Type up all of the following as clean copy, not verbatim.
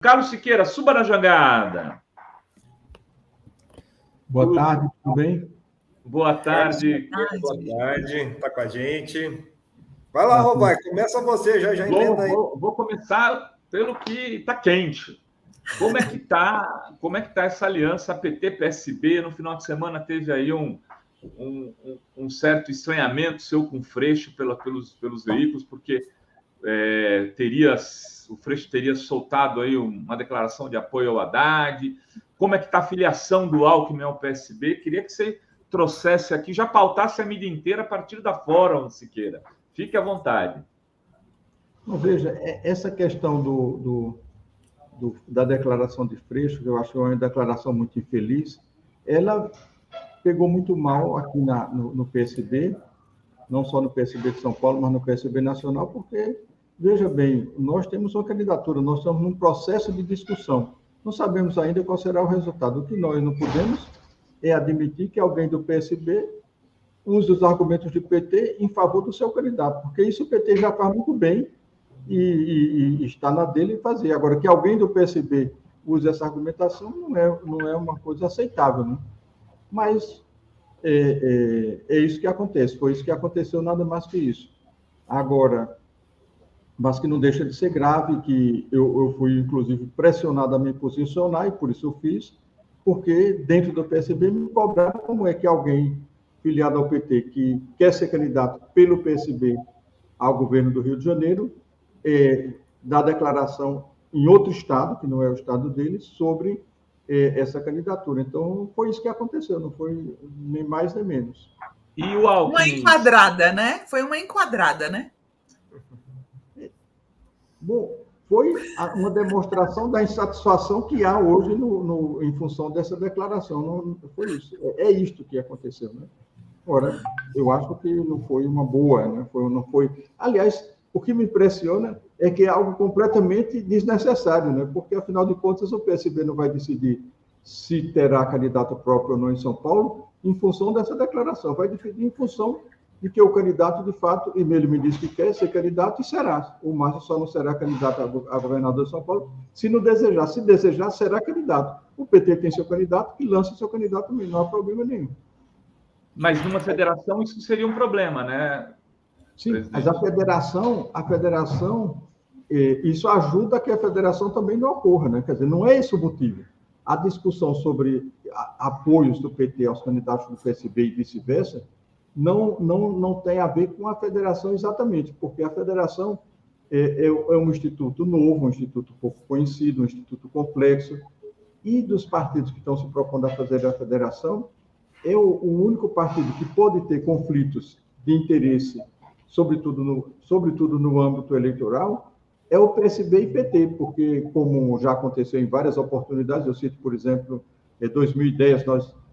Carlos Siqueira, suba na jangada. Boa tarde, tudo bem? Boa tarde. Boa tarde, está com a gente. Vai lá, Rovai, começa você, já emenda aí. Vou começar pelo que está quente. Como é que tá essa aliança PT-PSB? No final de semana teve aí um certo estranhamento seu com o Freixo pelos veículos, porque o Freixo teria soltado aí uma declaração de apoio ao Haddad. Como é que está a filiação do Alckmin ao PSB? Queria que você trouxesse aqui, já pautasse a mídia inteira a partir da Fórum, Siqueira. Fique à vontade. Não, veja, essa questão da declaração de Freixo, que eu acho que é uma declaração muito infeliz, ela pegou muito mal aqui no PSB, não só no PSB de São Paulo, mas no PSB nacional, porque, veja bem, nós temos uma candidatura, nós estamos num processo de discussão. Não sabemos ainda qual será o resultado. O que nós não podemos é admitir que alguém do PSB use os argumentos do PT em favor do seu candidato, porque isso o PT já faz muito bem e está na dele fazer. Agora, que alguém do PSB use essa argumentação não é uma coisa aceitável, né? Mas é isso que acontece, foi isso que aconteceu, nada mais que isso. Agora, mas que não deixa de ser grave, que eu fui, inclusive, pressionado a me posicionar, e por isso eu fiz, porque dentro do PSB me cobraram como é que alguém filiado ao PT, que quer ser candidato pelo PSB ao governo do Rio de Janeiro, dá declaração em outro estado, que não é o estado dele, sobre essa candidatura. Então, foi isso que aconteceu, não foi nem mais nem menos. E o Alckmin? Uma enquadrada, né? Foi uma enquadrada, né? Bom, foi uma demonstração da insatisfação que há hoje em função dessa declaração. Não foi isso. É isto que aconteceu, né? Ora, eu acho que não foi uma boa, né? Não foi. Aliás, o que me impressiona é que é algo completamente desnecessário, né? Porque, afinal de contas, o PSB não vai decidir se terá candidato próprio ou não em São Paulo em função dessa declaração. Vai decidir em função de que o candidato, de fato, e ele me disse que quer ser candidato e será. O Márcio só não será candidato a governador de São Paulo se não desejar. Se desejar, será candidato. O PT tem seu candidato e lança seu candidato também, não há problema nenhum. Mas numa federação isso seria um problema, né? Sim, presidente? Mas a federação, isso ajuda a que a federação também não ocorra, né? Quer dizer, não é esse o motivo. A discussão sobre apoios do PT aos candidatos do PSB e vice-versa não tem a ver com a federação exatamente, porque a federação é um instituto novo, um instituto pouco conhecido, um instituto complexo, e dos partidos que estão se propondo a fazer a federação, é o único partido que pode ter conflitos de interesse, sobretudo no âmbito eleitoral, é o PSB e PT, porque, como já aconteceu em várias oportunidades, eu cito, por exemplo, em 2010,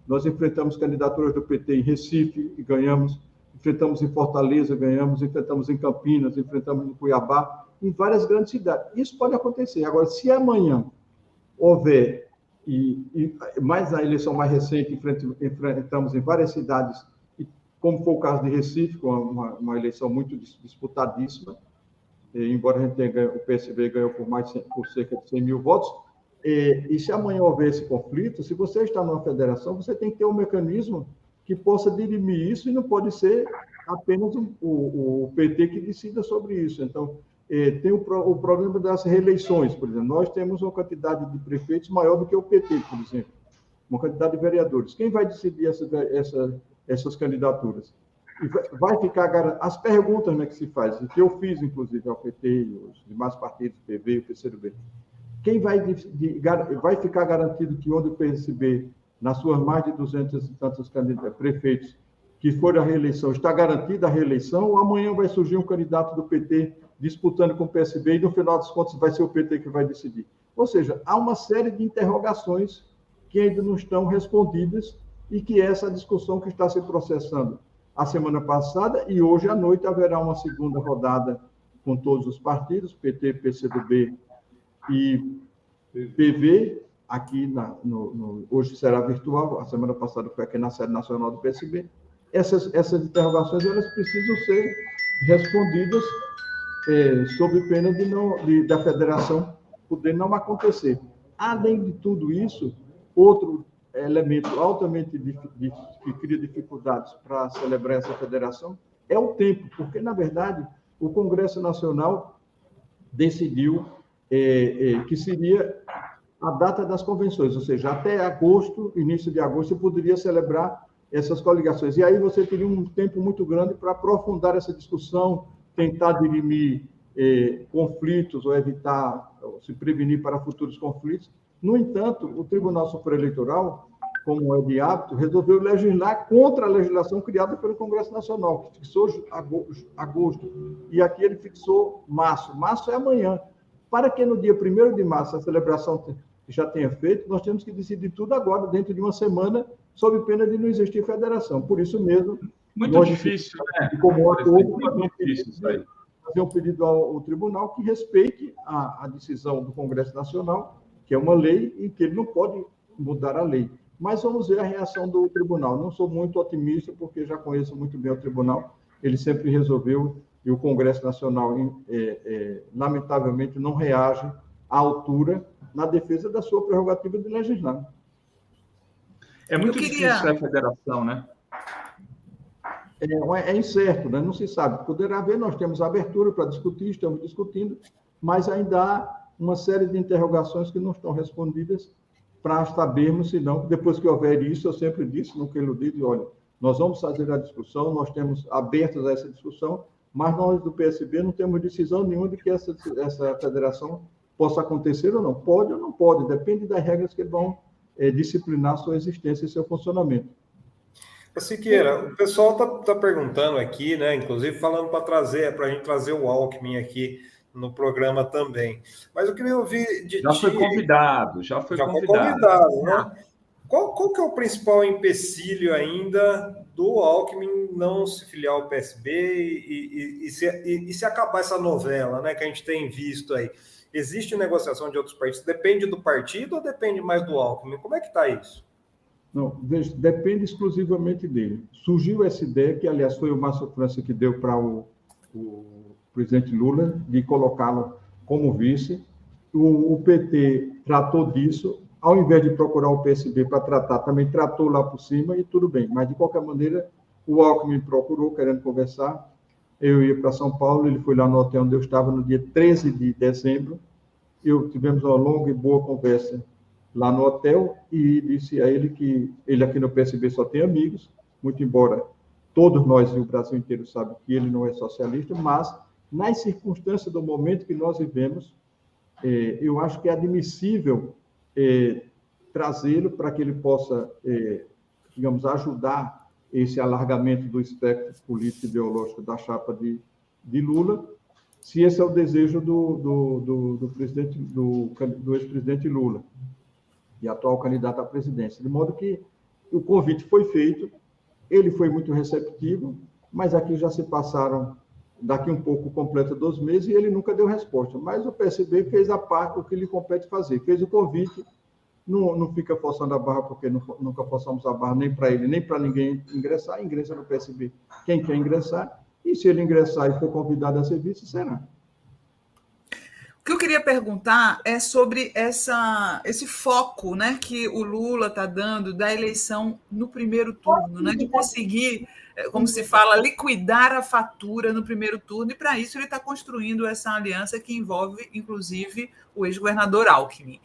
nós enfrentamos candidaturas do PT em Recife e ganhamos, enfrentamos em Fortaleza, ganhamos, enfrentamos em Campinas, enfrentamos em Cuiabá, em várias grandes cidades. Isso pode acontecer. Agora, se amanhã houver, mais na eleição mais recente, enfrentamos em várias cidades, como foi o caso de Recife, com uma eleição muito disputadíssima, embora a gente tenha ganho, o PSB ganhou por cerca de 100 mil votos, e se amanhã houver esse conflito, se você está numa federação, você tem que ter um mecanismo que possa dirimir isso, e não pode ser apenas o PT que decida sobre isso. Então, tem o problema das reeleições, por exemplo. Nós temos uma quantidade de prefeitos maior do que o PT, por exemplo, uma quantidade de vereadores. Quem vai decidir essas candidaturas? E vai ficar as perguntas, né, que se faz, que eu fiz, inclusive, ao PT e os demais partidos, PV e o PCdoB. Quem vai ficar garantido que onde o PSB, nas suas mais de 200 e tantos prefeitos que foram à reeleição, está garantida a reeleição, ou amanhã vai surgir um candidato do PT disputando com o PSB e, no final das contas, vai ser o PT que vai decidir? Ou seja, há uma série de interrogações que ainda não estão respondidas e que essa discussão que está se processando a semana passada, e hoje à noite haverá uma segunda rodada com todos os partidos, PT, PCdoB e PV, aqui hoje será virtual, a semana passada foi aqui na sede nacional do PSB. Essas interrogações elas precisam ser respondidas sob pena da federação poder não acontecer. Além de tudo isso, outro elemento altamente que cria dificuldades para celebrar essa federação é o tempo, porque, na verdade, o Congresso Nacional decidiu que seria a data das convenções, ou seja, até agosto, início de agosto, você poderia celebrar essas coligações. E aí você teria um tempo muito grande para aprofundar essa discussão, tentar dirimir conflitos ou evitar, ou se prevenir para futuros conflitos. No entanto, o Tribunal Superior Eleitoral, como é de hábito, resolveu legislar contra a legislação criada pelo Congresso Nacional, que fixou agosto, e aqui ele fixou março. Março é amanhã. Para que no dia 1º de março a celebração já tenha feito, nós temos que decidir tudo agora, dentro de uma semana, sob pena de não existir federação. Por isso mesmo... Muito difícil, né? Como acordo, fazer um pedido ao tribunal que respeite a decisão do Congresso Nacional, que é uma lei e que ele não pode mudar a lei. Mas vamos ver a reação do tribunal. Não sou muito otimista, porque já conheço muito bem o tribunal. Ele sempre resolveu, e o Congresso Nacional, lamentavelmente, não reage à altura na defesa da sua prerrogativa de legislar. É muito difícil a federação, né? É incerto, né? Não se sabe. Poderá haver, nós temos abertura para discutir, estamos discutindo, mas ainda há uma série de interrogações que não estão respondidas para sabermos, senão, depois que houver isso, eu sempre disse, nunca iludi, olha, nós vamos fazer a discussão, nós temos abertos a essa discussão, mas nós do PSB não temos decisão nenhuma de que essa federação possa acontecer ou não pode, depende das regras que vão disciplinar sua existência e seu funcionamento. Siqueira, o pessoal está perguntando aqui, né? Inclusive falando para a gente trazer o Alckmin aqui no programa também. Mas eu queria ouvir de já ti... Foi convidado. Foi convidado, né? Qual que é o principal empecilho ainda do Alckmin não se filiar ao PSB e se acabar essa novela, né, que a gente tem visto aí? Existe negociação de outros partidos? Depende do partido ou depende mais do Alckmin? Como é que está isso? Não, veja, depende exclusivamente dele. Surgiu essa ideia, que, aliás, foi o Márcio França que deu para o presidente Lula, de colocá-lo como vice. O PT tratou disso, ao invés de procurar o PSB para tratar, também tratou lá por cima e tudo bem. Mas, de qualquer maneira, o Alckmin procurou, querendo conversar. Eu ia para São Paulo, ele foi lá no hotel onde eu estava no dia 13 de dezembro. Tivemos uma longa e boa conversa lá no hotel, e disse a ele que ele aqui no PSB só tem amigos, muito embora todos nós e o Brasil inteiro saibam que ele não é socialista, mas nas circunstâncias do momento que nós vivemos, eu acho que é admissível trazê-lo para que ele possa, digamos, ajudar esse alargamento do espectro político e ideológico da chapa de Lula, se esse é o desejo do ex-presidente Lula, e atual candidato à presidência. De modo que o convite foi feito, ele foi muito receptivo, mas aqui já se passaram, daqui um pouco, completa 2 meses, e ele nunca deu resposta. Mas o PSB fez a parte, o que lhe compete fazer. Fez o convite, não fica forçando a barra, porque nunca forçamos a barra nem para ele, nem para ninguém ingressar, ingressa no PSB quem quer ingressar, e se ele ingressar e for convidado a ser vice, será. O que eu queria perguntar é sobre esse foco, né, que o Lula está dando da eleição no primeiro turno, né, de conseguir, como se fala, liquidar a fatura no primeiro turno, e para isso ele está construindo essa aliança que envolve, inclusive, o ex-governador Alckmin.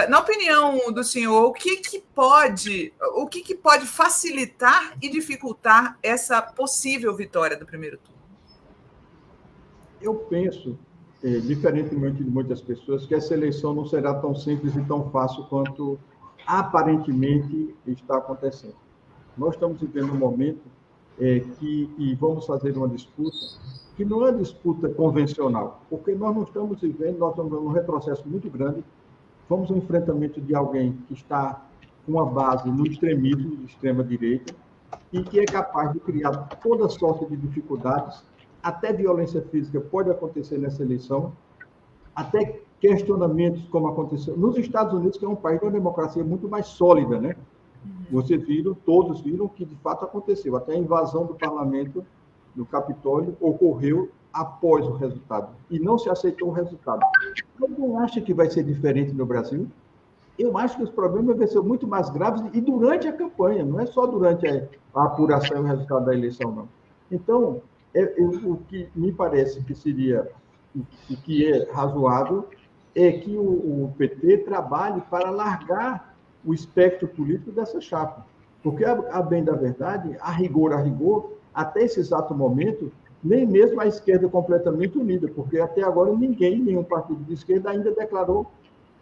Na opinião do senhor, o que pode facilitar e dificultar essa possível vitória do primeiro turno? Eu penso, diferentemente de muitas pessoas, que essa eleição não será tão simples e tão fácil quanto aparentemente está acontecendo. Nós estamos vivendo um momento que vamos fazer uma disputa que não é disputa convencional, porque nós não estamos vivendo, nós estamos num retrocesso muito grande, vamos ao enfrentamento de alguém que está com uma base no extremismo, de extrema-direita, e que é capaz de criar toda sorte de dificuldades. Até violência física pode acontecer nessa eleição, até questionamentos como aconteceu nos Estados Unidos, que é um país de uma democracia muito mais sólida, né? Todos viram que de fato aconteceu. Até a invasão do parlamento, do Capitólio, ocorreu após o resultado e não se aceitou o resultado. Eu não acho que vai ser diferente no Brasil. Eu acho que os problemas vão ser muito mais graves e durante a campanha, não é só durante a apuração e o resultado da eleição, não. Então, o que me parece que seria, o que é razoável, é que o PT trabalhe para largar o espectro político dessa chapa. Porque, a bem da verdade, a rigor, até esse exato momento, nem mesmo a esquerda completamente unida, porque até agora nenhum partido de esquerda ainda declarou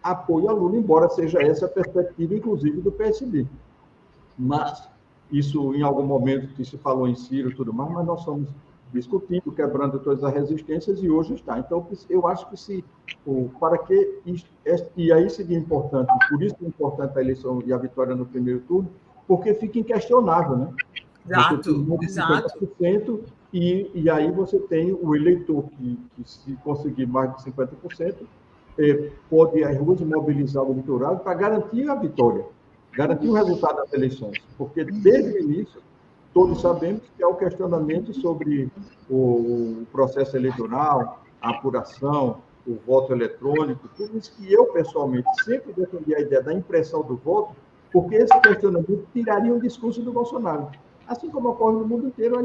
apoio a Lula, embora seja essa a perspectiva, inclusive, do PSB. Mas isso, em algum momento, que se falou em Ciro e tudo mais, mas nós estamos discutindo, quebrando todas as resistências, e hoje está. Então, eu acho que e aí seria importante, por isso é importante a eleição e a vitória no primeiro turno, porque fica inquestionável, né? Exato. 50%, e aí você tem o eleitor que se conseguir mais de 50%, pode ir às ruas e mobilizar o eleitorado para garantir a vitória, garantir o resultado das eleições. Porque, desde o início, todos sabemos que há o questionamento sobre o processo eleitoral, a apuração, o voto eletrônico, tudo isso que eu, pessoalmente, sempre defendi a ideia da impressão do voto, porque esse questionamento tiraria o discurso do Bolsonaro. Assim como ocorre no mundo inteiro,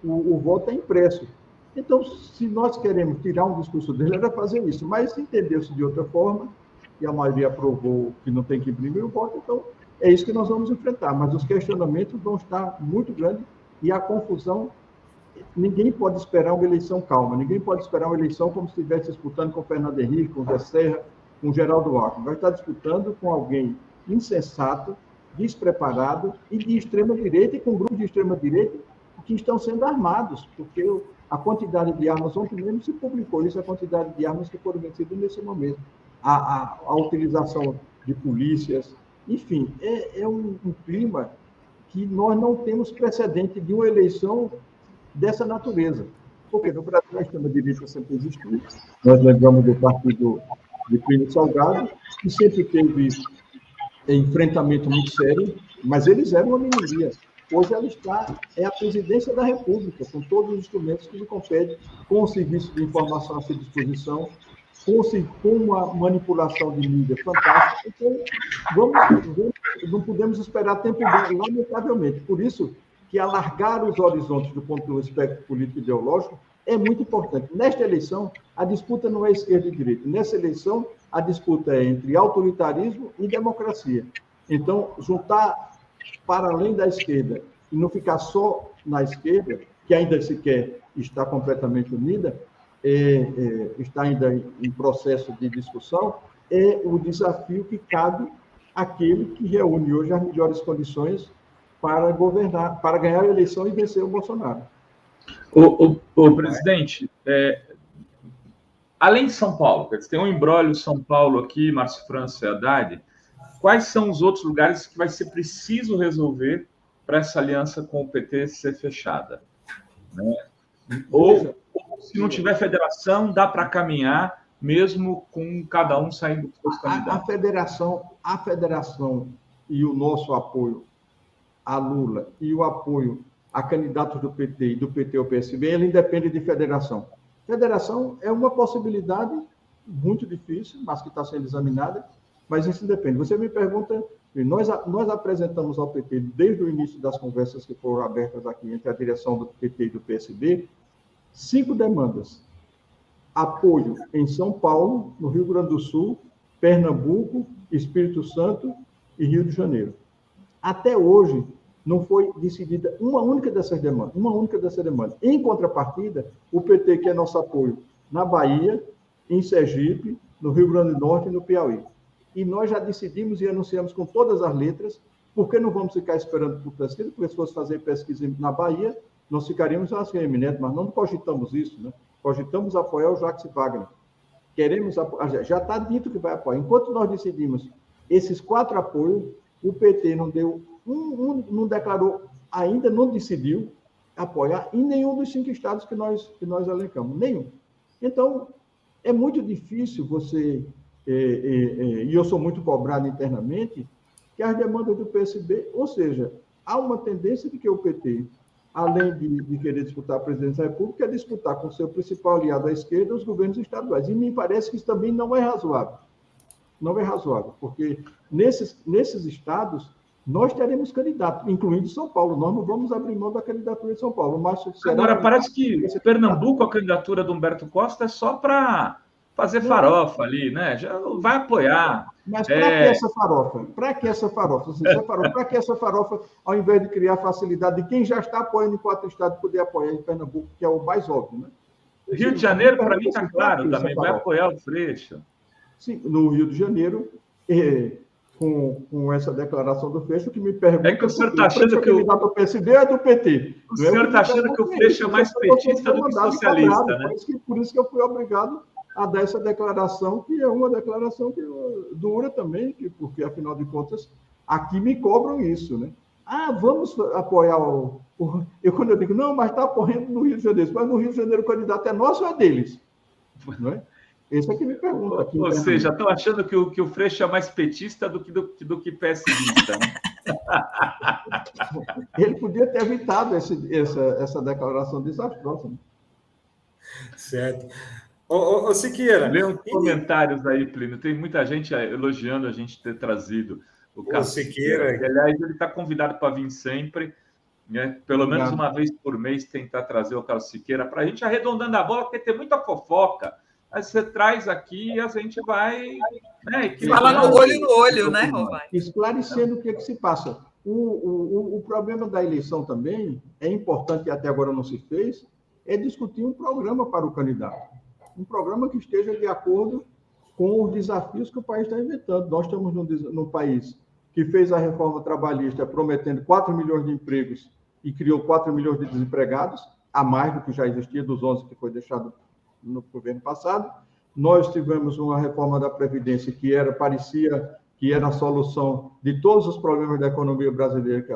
o voto é impresso. Então, se nós queremos tirar um discurso dele, era fazer isso. Mas entendeu-se de outra forma, e a maioria aprovou que não tem que imprimir o voto, então é isso que nós vamos enfrentar. Mas os questionamentos vão estar muito grandes e a confusão. Ninguém pode esperar uma eleição calma, ninguém pode esperar uma eleição como se estivesse disputando com o Fernando Henrique, com o Zé Serra, com o Geraldo Alckmin. Vai estar disputando com alguém insensato, despreparado e de extrema-direita, e com grupos de extrema-direita que estão sendo armados, porque a quantidade de armas, ontem mesmo se publicou isso, a quantidade de armas que foram vencidas nesse momento, a utilização de polícias, enfim, é um clima que nós não temos precedente de uma eleição dessa natureza, porque no Brasil a extrema-direita sempre existiu, nós lembramos do partido de Plínio Salgado, que sempre teve enfrentamento muito sério, mas eles eram uma minoria. Hoje ela é a presidência da República, com todos os instrumentos que lhe compete, com o serviço de informação à sua disposição, com uma manipulação de mídia fantástica. Então, não podemos esperar tempo bom, lamentavelmente. Por isso que alargar os horizontes do ponto do espectro político e ideológico é muito importante. Nesta eleição, a disputa não é esquerda e direita. Nessa eleição, a disputa é entre autoritarismo e democracia. Então, juntar para além da esquerda e não ficar só na esquerda, que ainda sequer está completamente unida, está ainda em processo de discussão, é o desafio que cabe àquele que reúne hoje as melhores condições para governar, para ganhar a eleição e vencer o Bolsonaro. O presidente, além de São Paulo, tem um imbróglio São Paulo aqui, Márcio França e Haddad, quais são os outros lugares que vai ser preciso resolver para essa aliança com o PT ser fechada? Né? Ou, se não tiver federação, dá para caminhar, mesmo com cada um saindo dos seus candidatos? A federação e o nosso apoio a Lula e o apoio a candidatos do PT e do PT ao PSB, ele independe de federação. Federação é uma possibilidade muito difícil, mas que está sendo examinada, mas isso depende. Você me pergunta, nós apresentamos ao PT, desde o início das conversas que foram abertas aqui entre a direção do PT e do PSB, 5 demandas. Apoio em São Paulo, no Rio Grande do Sul, Pernambuco, Espírito Santo e Rio de Janeiro. Até hoje, não foi decidida uma única dessas demandas. Em contrapartida, o PT quer nosso apoio na Bahia, em Sergipe, no Rio Grande do Norte e no Piauí. E nós já decidimos e anunciamos com todas as letras, porque não vamos ficar esperando por pesquisa, porque se fosse fazer pesquisa na Bahia, nós ficaríamos assim, eminente, mas não cogitamos isso, né? Cogitamos apoiar o Jacques Wagner. Já está dito que vai apoiar. Enquanto nós decidimos esses 4 apoios, o PT não deu não declarou, ainda não decidiu apoiar em nenhum dos 5 estados que nós elencamos. Nenhum. Então, é muito difícil você, e eu sou muito cobrado internamente, que as demandas do PSB, ou seja, há uma tendência de que o PT além de querer disputar a presidência da República, é disputar com o seu principal aliado à esquerda os governos estaduais. E me parece que isso também não é razoável. Não é razoável, porque nesses estados nós teremos candidato, incluindo São Paulo. Nós não vamos abrir mão da candidatura de São Paulo. Mas agora, parece que Pernambuco, a candidatura do Humberto Costa é só para fazer farofa ali, né? Já vai apoiar. Mas para que essa farofa? Para que essa farofa? Para que essa farofa, ao invés de criar facilidade de quem já está apoiando em 4 estados, poder apoiar em Pernambuco, que é o mais óbvio, né? Rio de Janeiro, para mim, está claro também, vai apoiar o Freixo. Sim, no Rio de Janeiro, com essa declaração do Freixo, que me pergunta... É que o senhor está achando que o candidato do PSB é do PT. O senhor está achando que o Freixo é mais petista do que socialista, né? Por isso que eu fui obrigado a dar essa declaração, que é uma declaração que dura também, porque, afinal de contas, aqui me cobram isso, né? Vamos apoiar quando eu digo, não, mas está apoiando no Rio de Janeiro. Mas no Rio de Janeiro o candidato é nosso ou é deles? Não é? Esse é que me pergunta aqui. Ou seja, estão achando que o Freixo é mais petista do que PSDista, né? Ele podia ter evitado essa declaração desastrosa. Né? Certo. Ô, Siqueira. Lê uns comentários aí, Plínio. Tem muita gente elogiando a gente ter trazido o Carlos Siqueira. Aliás, ele está convidado para vir sempre, né? Pelo menos uma vez por mês, tentar trazer o Carlos Siqueira para a gente, arredondando a bola, porque tem muita fofoca. Aí você traz aqui e a gente vai... Né, fala no olho, né, Romário? Esclarecendo o que se passa. O problema da eleição também, é importante e até agora não se fez, é discutir um programa para o candidato. Um programa que esteja de acordo com os desafios que o país está enfrentando. Nós estamos num país que fez a reforma trabalhista prometendo 4 milhões de empregos e criou 4 milhões de desempregados, a mais do que já existia dos 11 que foi deixado no governo passado. Nós tivemos uma reforma da Previdência que parecia que era a solução de todos os problemas da economia brasileira, que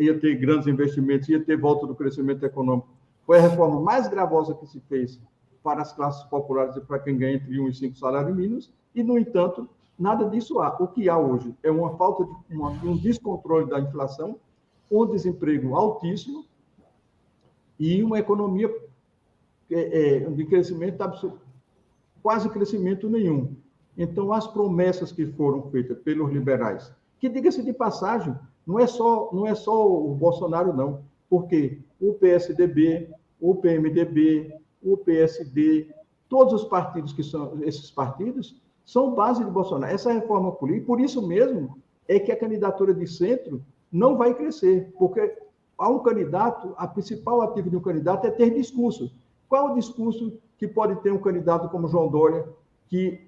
ia ter grandes investimentos, ia ter volta do crescimento econômico. Foi a reforma mais gravosa que se fez para as classes populares e para quem ganha entre 1 e 5 salários mínimos, e, no entanto, nada disso há. O que há hoje é uma falta de um descontrole da inflação, um desemprego altíssimo e uma economia de crescimento absurdo, quase crescimento nenhum. Então, as promessas que foram feitas pelos liberais, que, diga-se de passagem, não é só o Bolsonaro, não, porque o PSDB, o PMDB, o PSD, todos os partidos que são esses partidos, são base de Bolsonaro. Essa reforma política, por isso mesmo, é que a candidatura de centro não vai crescer, porque há um candidato, a principal ativa de um candidato é ter discurso. Qual o discurso que pode ter um candidato como João Dória,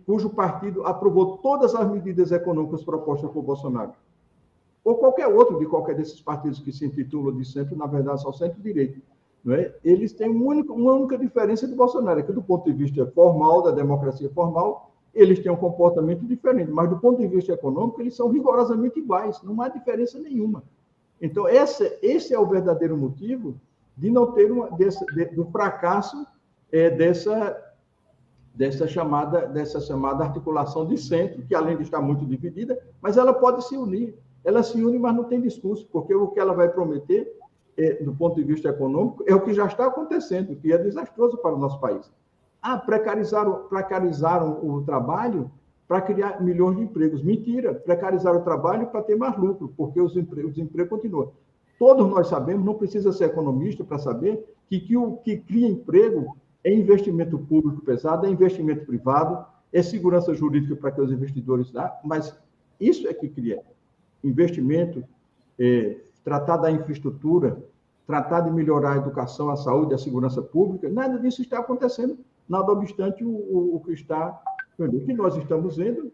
cujo partido aprovou todas as medidas econômicas propostas por Bolsonaro? Ou qualquer outro de qualquer desses partidos que se intitulam de centro, na verdade, são centro-direita. Não é? Eles têm uma única diferença do Bolsonaro, é que do ponto de vista formal, da democracia formal, eles têm um comportamento diferente, mas do ponto de vista econômico, eles são rigorosamente iguais, não há diferença nenhuma. Então, esse é o verdadeiro motivo de não ter do fracasso dessa chamada articulação de centro, que além de estar muito dividida, mas ela pode se unir. Ela se une, mas não tem discurso, porque o que ela vai prometer, do ponto de vista econômico, é o que já está acontecendo, que é desastroso para o nosso país. Precarizaram o trabalho para criar milhões de empregos. Mentira, precarizaram o trabalho para ter mais lucro, porque o desemprego continua. Todos nós sabemos, não precisa ser economista para saber, que o que cria emprego é investimento público pesado, é investimento privado, é segurança jurídica para que os investidores dão, mas isso é que cria investimento, tratar da infraestrutura, tratar de melhorar a educação, a saúde, a segurança pública. Nada disso está acontecendo, nada obstante o que nós estamos vendo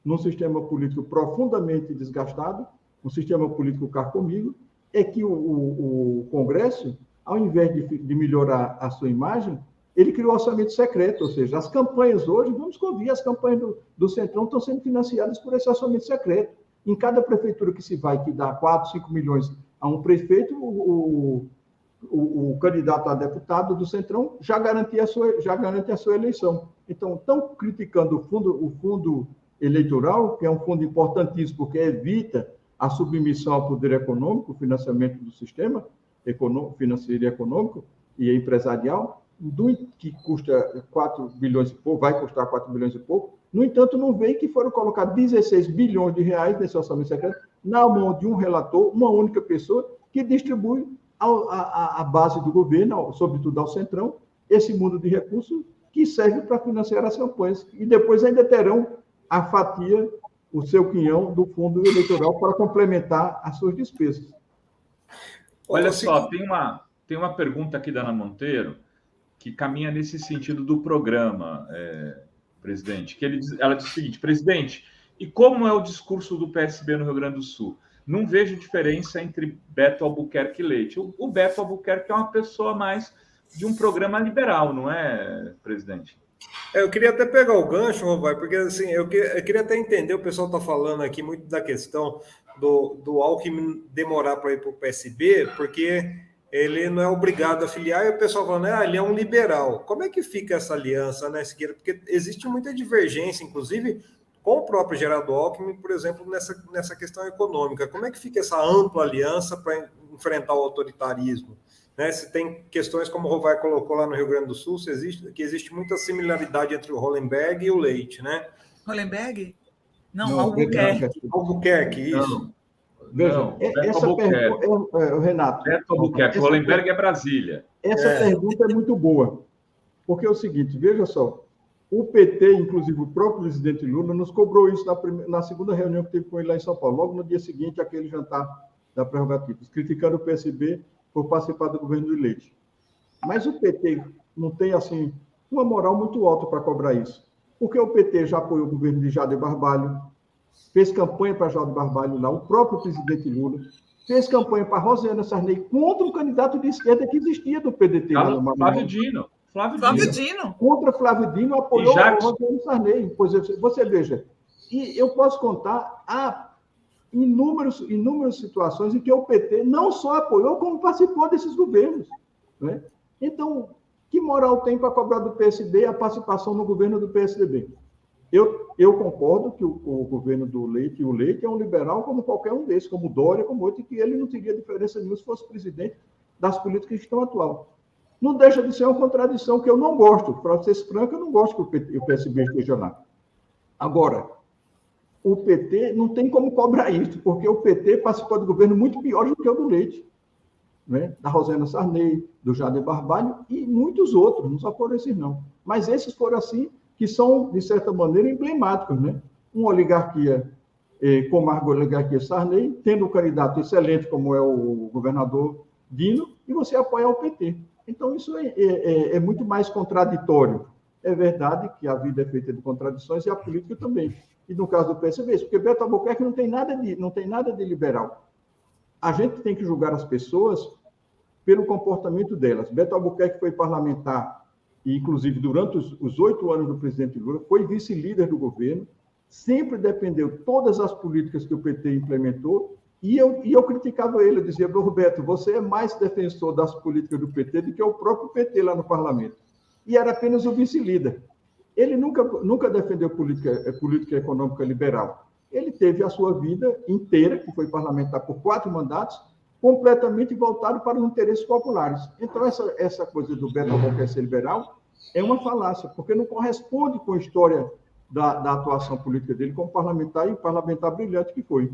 num sistema político profundamente desgastado, um sistema político carcomido, é que o Congresso, ao invés de melhorar a sua imagem, ele criou orçamento secreto, ou seja, as campanhas hoje, vamos convir, as campanhas do Centrão estão sendo financiadas por esse orçamento secreto. Em cada prefeitura que se vai, que dá 4, 5 milhões a um prefeito, o candidato a deputado do Centrão já garante a sua eleição. Então, estão criticando o fundo eleitoral, que é um fundo importantíssimo, porque evita a submissão ao poder econômico, o financiamento do sistema, financeiro e econômico e empresarial, que custa 4 bilhões e pouco, vai custar 4 bilhões e pouco. No entanto, não veio que foram colocar 16 bilhões de reais nesse orçamento secreto na mão de um relator, uma única pessoa, que distribui à base do governo, sobretudo ao Centrão, esse mundo de recursos que serve para financiar as campanhas. E depois ainda terão a fatia, o seu quinhão do fundo eleitoral para complementar as suas despesas. Olha só, tem uma pergunta aqui da Ana Monteiro que caminha nesse sentido do programa, presidente, que ela diz o seguinte: presidente, e como é o discurso do PSB no Rio Grande do Sul? Não vejo diferença entre Beto Albuquerque e Leite. O Beto Albuquerque é uma pessoa mais de um programa liberal, não é, presidente? Eu queria até pegar o gancho, Rovai, porque assim, eu queria até entender, o pessoal está falando aqui muito da questão do Alckmin demorar para ir para o PSB, porque ele não é obrigado a filiar, e o pessoal falando, ele é um liberal. Como é que fica essa aliança, né, Siqueira? Porque existe muita divergência, inclusive, com o próprio Geraldo Alckmin, por exemplo, nessa questão econômica. Como é que fica essa ampla aliança para enfrentar o autoritarismo? Né? Se tem questões, como o Rovai colocou lá no Rio Grande do Sul, que existe muita similaridade entre o Hollenberg e o Leite, né? Hollenberg? Não, Albuquerque. Albuquerque, isso. Veja, essa pergunta, Renato. Beto Albuquerque, Hollenberg é Brasília. Essa pergunta é muito boa, porque é o seguinte, veja só, o PT, inclusive o próprio presidente Lula, nos cobrou isso na segunda reunião que teve com ele lá em São Paulo, logo no dia seguinte, aquele jantar da Prerrogativas, criticando o PSB por participar do governo do Leite. Mas o PT não tem, assim, uma moral muito alta para cobrar isso, porque o PT já apoiou o governo de Jader Barbalho, fez campanha para Jader Barbalho lá, o próprio presidente Lula, fez campanha para Rosiana Sarney contra um candidato de esquerda que existia do PDT. Flávio Dino. Contra Flávio Dino, apoiou Rosiana Sarney. Pois você veja, e eu posso contar inúmeras situações em que o PT não só apoiou, como participou desses governos. Né? Então, que moral tem para cobrar do PSB a participação no governo do PSDB? Eu concordo que o governo do Leite, o Leite é um liberal como qualquer um desses, como Dória, como outro, e que ele não teria diferença nenhuma se fosse presidente das políticas que estão atual. Não deixa de ser uma contradição que eu não gosto. Para ser franco, eu não gosto que o PSB esteja lá. Agora, o PT não tem como cobrar isso, porque o PT participou de governo muito pior do que o do Leite, né? Da Rosiana Sarney, do Jader Barbalho e muitos outros, não só foram esses não. Mas esses foram assim, que são, de certa maneira, emblemáticos, né? Uma oligarquia como a oligarquia Sarney, tendo um candidato excelente como é o governador Dino, e você apoia o PT. Então, isso é muito mais contraditório. É verdade que a vida é feita de contradições e a política também. E no caso do PSB, porque Beto Albuquerque não tem nada de liberal. A gente tem que julgar as pessoas pelo comportamento delas. Beto Albuquerque foi parlamentar, e inclusive durante os 8 anos do presidente Lula, foi vice-líder do governo, sempre defendeu todas as políticas que o PT implementou, e eu criticava ele, eu dizia, Roberto, você é mais defensor das políticas do PT do que o próprio PT lá no parlamento. E era apenas o vice-líder. Ele nunca defendeu política econômica liberal. Ele teve a sua vida inteira, que foi parlamentar por 4 mandatos, completamente voltado para os interesses populares. Então, essa coisa do Beto Albuquerque ser liberal é uma falácia, porque não corresponde com a história da atuação política dele como parlamentar, e parlamentar brilhante que foi.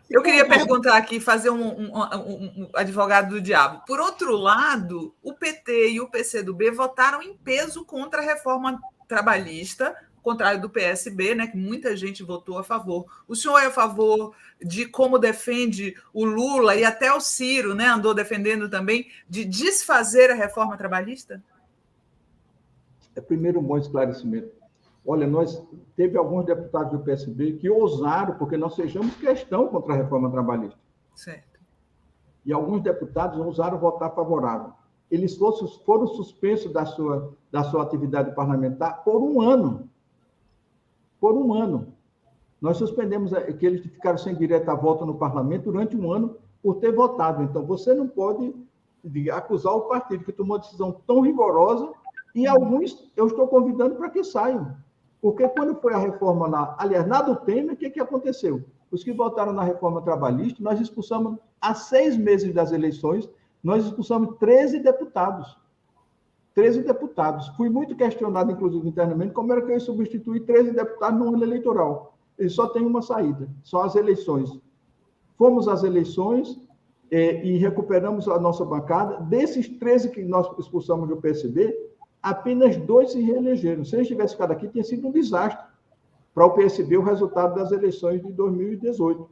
Eu queria perguntar aqui, fazer um advogado do diabo. Por outro lado, o PT e o PCdoB votaram em peso contra a reforma trabalhista, ao contrário do PSB, né, que muita gente votou a favor. O senhor é a favor de como defende o Lula, e até o Ciro, né, andou defendendo também, de desfazer a reforma trabalhista? Primeiro, um bom esclarecimento. Olha, teve alguns deputados do PSB que ousaram, porque nós fechamos questão contra a reforma trabalhista. Certo. E alguns deputados ousaram votar favorável. Eles foram suspensos da sua atividade parlamentar por 1 ano. Por 1 ano. Nós suspendemos que eles ficaram sem direito a voto no parlamento durante 1 ano por ter votado. Então, você não pode acusar o partido que tomou uma decisão tão rigorosa, e alguns eu estou convidando para que saiam. Porque quando foi a reforma lá, aliás, na do Temer, o que aconteceu? Os que votaram na reforma trabalhista, nós expulsamos, há 6 meses das eleições, nós expulsamos 13 deputados. 13 deputados. Fui muito questionado, inclusive, internamente, como era que eu ia substituir 13 deputados no ano eleitoral. Eles só têm uma saída, só as eleições. Fomos às eleições e recuperamos a nossa bancada. Desses 13 que nós expulsamos do PSB, apenas 2 se reelegeram. Se eles tivessem ficado aqui, tinha sido um desastre para o PSB o resultado das eleições de 2018.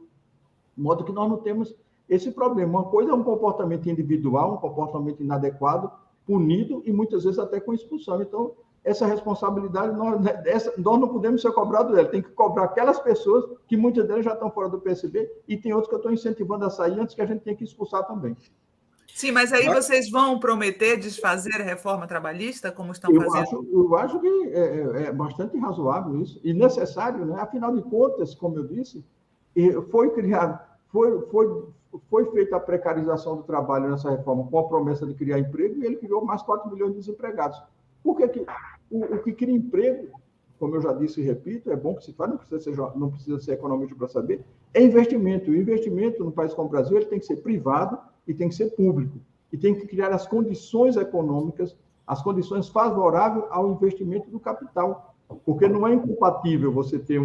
De modo que nós não temos esse problema. Uma coisa é um comportamento individual, um comportamento inadequado, punido e muitas vezes até com expulsão. Então, essa responsabilidade, nós não podemos ser cobrados dela. Tem que cobrar aquelas pessoas que muitas delas já estão fora do PSB e tem outros que eu estou incentivando a sair antes que a gente tenha que expulsar também. Sim, mas aí vocês vão prometer desfazer a reforma trabalhista, como estão fazendo? Eu acho que é bastante razoável isso e necessário, né? Afinal de contas, como eu disse, foi feita a precarização do trabalho nessa reforma com a promessa de criar emprego e ele criou mais 4 milhões de desempregados. Por que o que cria emprego, como eu já disse e repito, é bom que se faz, não precisa ser economista para saber, é investimento. O investimento no país como o Brasil ele tem que ser privado e tem que ser público. E tem que criar as condições econômicas, as condições favoráveis ao investimento do capital. Porque não é incompatível você ter